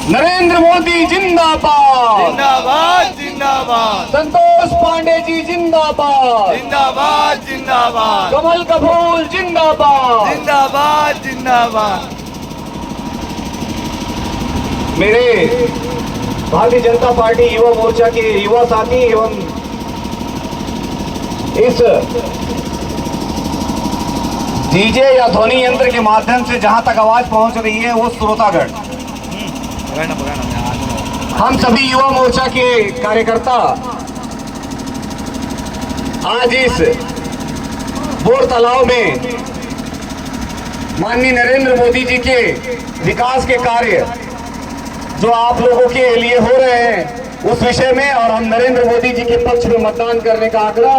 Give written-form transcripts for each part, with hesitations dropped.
नरेंद्र मोदी जिंदाबाद जिंदाबाद जिंदाबाद संतोष पांडे जी जिंदाबाद जिंदाबाद जिंदाबाद कमल का फूल जिंदाबाद जिंदाबाद जिंदाबाद। मेरे भारतीय जनता पार्टी युवा मोर्चा के युवा साथी एवं इस डीजे या ध्वनि यंत्र के माध्यम से जहां तक आवाज पहुंच रही है वो श्रोतागण, हम सभी युवा मोर्चा के कार्यकर्ता आज इस बोर तालाब में माननीय नरेंद्र मोदी जी के विकास के कार्य जो आप लोगों के लिए हो रहे हैं उस विषय में, और हम नरेंद्र मोदी जी के पक्ष में मतदान करने का आग्रह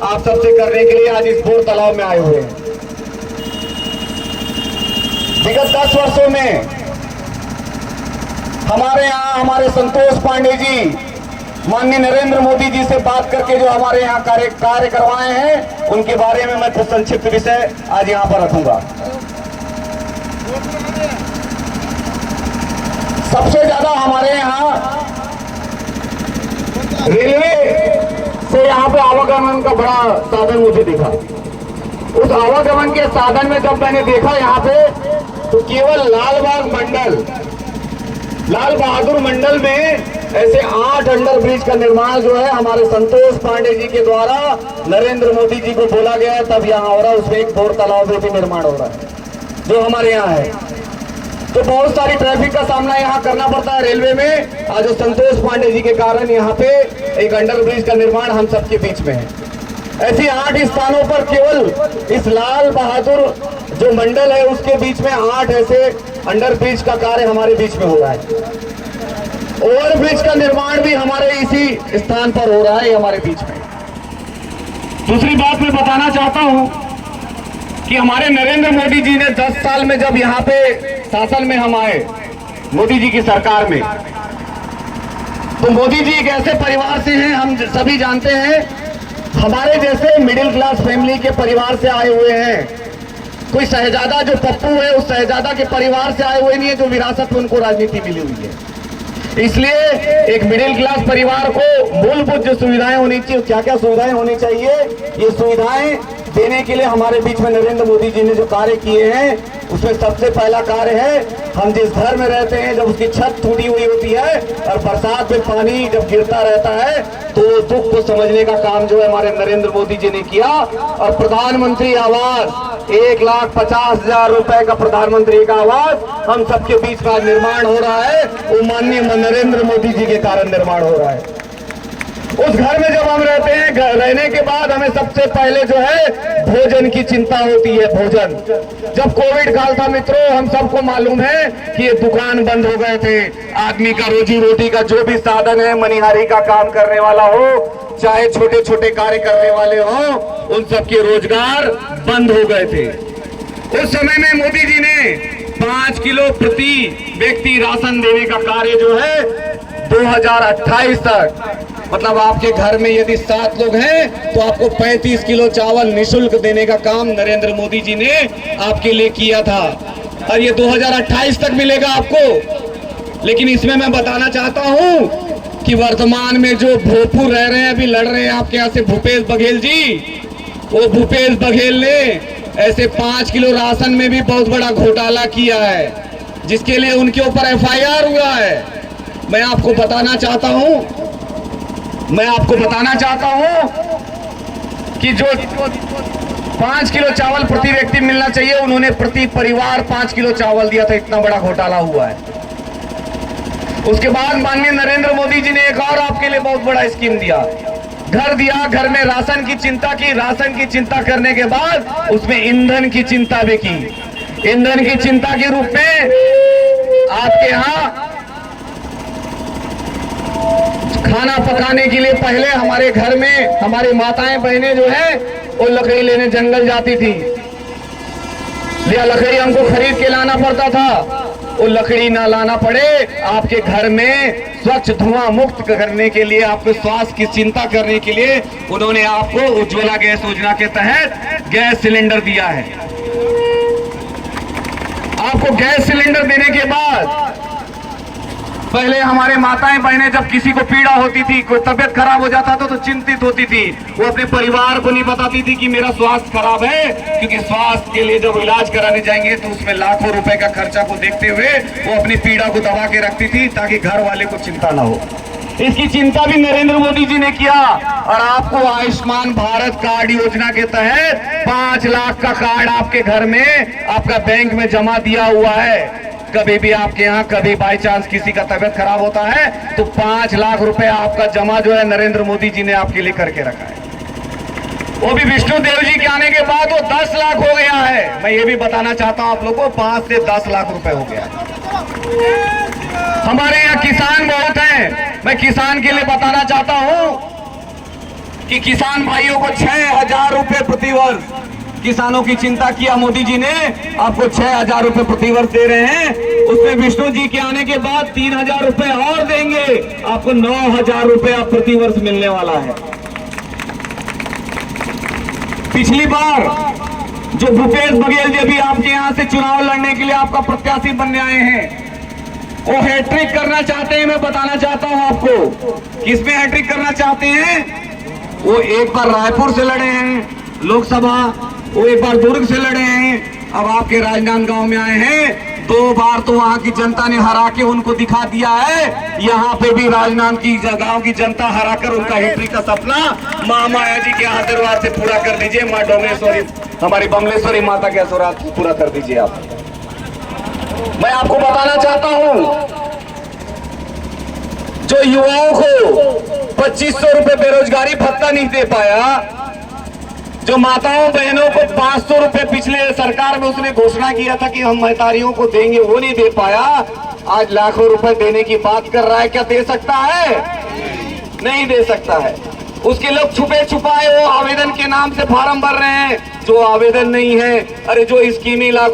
आप सबसे करने के लिए आज इस बोर तालाब में आए हुए हैं। विगत 10 वर्षों में हमारे यहाँ हमारे संतोष पांडे जी माननीय नरेंद्र मोदी जी से बात करके जो हमारे यहाँ कार्य करवाए हैं उनके बारे में मैं कुछ संक्षिप्त विषय आज यहाँ पर रखूंगा। सबसे ज्यादा हमारे यहाँ रेलवे से यहाँ पे आवागमन का बड़ा साधन मुझे दिखा। उस आवागमन के साधन में जब मैंने देखा यहाँ पे तो केवल लाल बहादुर मंडल में ऐसे 8 अंडर ब्रिज का निर्माण जो है हमारे संतोष पांडे जी के द्वारा नरेंद्र मोदी जी को बोला गया है, तब यहाँ हो रहा है। उसमें एक बोर तालाब में भी निर्माण हो रहा है जो हमारे यहाँ है। तो बहुत सारी ट्रैफिक का सामना यहाँ करना पड़ता है रेलवे में। आज संतोष पांडे जी के कारण यहाँ पे एक अंडर ब्रिज का निर्माण हम सबके बीच में है। ऐसे 8 स्थानों पर केवल इस लाल बहादुर जो मंडल है उसके बीच में 8 ऐसे अंडर ब्रिज का कार्य हमारे बीच में हो रहा है। ओवर ब्रिज का निर्माण भी हमारे इसी स्थान पर हो रहा है हमारे बीच में। दूसरी बात मैं बताना चाहता हूं कि हमारे नरेंद्र मोदी जी ने 10 साल में जब यहाँ पे शासन में हम आए मोदी जी की सरकार में, तो मोदी जी एक ऐसे परिवार से हैं, हम सभी जानते हैं, हमारे जैसे मिडिल क्लास फैमिली के परिवार से आए हुए हैं। कोई शहजादा जो पप्पू है उस शहजादा के परिवार से आए हुए नहीं है जो विरासत में उनको राजनीति मिली हुई है। इसलिए एक मिडिल क्लास परिवार को मूलभूत जो सुविधाएं होनी चाहिए, क्या क्या सुविधाएं होनी चाहिए, ये सुविधाएं देने के लिए हमारे बीच में नरेंद्र मोदी जी ने जो कार्य किए हैं उसमें सबसे पहला कार्य है, हम जिस घर में रहते हैं जब उसकी छत टूटी हुई होती है और बरसात में पानी जब गिरता रहता है तो दुख को समझने का काम जो है हमारे नरेंद्र मोदी जी ने किया। और प्रधानमंत्री आवास 1,50,000 रुपए का प्रधानमंत्री का आवास हम सबके बीच का निर्माण हो रहा है, वो माननीय नरेंद्र मोदी जी के कारण निर्माण हो रहा है। उस घर में जब हम रहते हैं, रहने के बाद हमें सबसे पहले जो है भोजन की चिंता होती है। भोजन, जब कोविड काल था मित्रों, हम सबको मालूम है कि ये दुकान बंद हो गए थे। आदमी का रोजी रोटी का जो भी साधन है, मनिहारी का काम करने वाला हो चाहे छोटे छोटे कार्य करने वाले हो, उन सबके रोजगार बंद हो गए थे। उस समय में मोदी जी ने 5 किलो प्रति व्यक्ति राशन देने का कार्य जो है 2028 तक, मतलब आपके घर में यदि 7 लोग हैं तो आपको 35 किलो चावल निःशुल्क देने का काम नरेंद्र मोदी जी ने आपके लिए किया था, और ये 2028 तक मिलेगा आपको। लेकिन इसमें मैं बताना चाहता हूं कि वर्तमान में जो भोपू रह रहे हैं, अभी लड़ रहे हैं आपके यहाँ से भूपेश बघेल जी, वो भूपेश बघेल ने ऐसे 5 किलो राशन में भी बहुत बड़ा घोटाला किया है, जिसके लिए उनके ऊपर FIR हुआ है। मैं आपको बताना चाहता हूं कि जो 5 किलो चावल प्रति व्यक्ति मिलना चाहिए, उन्होंने प्रति परिवार 5 किलो चावल दिया था। इतना बड़ा घोटाला हुआ है। उसके बाद माननीय नरेंद्र मोदी जी ने एक और आपके लिए बहुत बड़ा स्कीम दिया, घर दिया, घर में राशन की चिंता की। राशन की चिंता करने के बाद उसमें ईंधन की चिंता भी की। ईंधन की चिंता के रूप में आपके यहाँ खाना पकाने के लिए पहले हमारे घर में हमारी माताएं बहनें जो है वो लकड़ी लेने जंगल जाती थी, या लकड़ी हमको खरीद के लाना पड़ता था। वो लकड़ी ना लाना पड़े, आपके घर में स्वच्छ धुआं मुक्त करने के लिए, आपके स्वास्थ्य की चिंता करने के लिए उन्होंने आपको उज्ज्वला गैस योजना के तहत गैस सिलेंडर दिया है। आपको गैस सिलेंडर देने के बाद पहले हमारे माताएं बहनें जब किसी को पीड़ा होती थी, कोई तबियत खराब हो जाता था तो चिंतित होती थी। वो अपने परिवार को नहीं बताती थी कि मेरा स्वास्थ्य खराब है, क्योंकि स्वास्थ्य के लिए जब इलाज कराने जाएंगे तो उसमें लाखों रुपए का खर्चा को देखते हुए वो अपनी पीड़ा को दबा के रखती थी ताकि घर वाले को चिंता ना हो। इसकी चिंता भी नरेंद्र मोदी जी ने किया और आपको आयुष्मान भारत कार्ड योजना के तहत 5 लाख का कार्ड आपके घर में आपका बैंक में जमा दिया हुआ है। कभी भी आपके यहाँ कभी बाई चांस किसी का तबियत खराब होता है तो 5 लाख रुपए आपका जमा जो है नरेंद्र मोदी जी ने आपके लिए करके रखा है। वो भी विष्णु देव जी के आने के बाद वो 10 लाख हो गया है। मैं ये भी बताना चाहता हूँ आप लोगों को, 5 से 10 लाख रुपए हो गया। हमारे यहाँ किसान बहुत हैं। मैं किसान के लिए बताना चाहता हूँ कि किसान भाइयों को 6,000 रुपए प्रति वर्ष, किसानों की चिंता किया मोदी जी ने, आपको 6,000 रुपए प्रति वर्ष दे रहे हैं। उसमें विष्णु जी के आने के बाद 3,000 रुपए और देंगे, आपको 9,000 रुपए प्रति वर्ष मिलने वाला है। पिछली बार जो भूपेश बघेल जी भी आपके यहाँ से चुनाव लड़ने के लिए आपका प्रत्याशी बनने आए हैं, वो हैट्रिक करना चाहते हैं। मैं बताना चाहता हूं आपको किसमें हैट्रिक करना चाहते हैं। वो एक बार रायपुर से लड़े हैं लोकसभा, वो एक बार दुर्ग से लड़े हैं, अब आपके राजनांदगांव में आए हैं। 2 बार तो वहां की जनता ने हरा के उनको दिखा दिया है। यहाँ पे भी राजनांद की गांव की जनता हराकर उनका हैट्रिक का सपना मां माया जी के आशीर्वाद से पूरा कर दीजिए। मां डोमेश्वरी, हमारी बमलेश्वरी माता के आशीर्वाद से पूरा कर दीजिए आप। मैं आपको बताना चाहता हूं, जो युवाओं को 2500 रुपए बेरोजगारी भत्ता नहीं दे पाया, जो माताओं बहनों को 500 रुपए पिछले सरकार में उसने घोषणा किया था कि हम महतारियों को देंगे, वो नहीं दे पाया, आज लाखों रुपए देने की बात कर रहा है। क्या दे सकता है? नहीं दे सकता है। उसके लोग छुपे छुपाए वो आवेदन के नाम से फार्म भर रहे हैं, जो आवेदन नहीं है। अरे जो स्कीमी लागू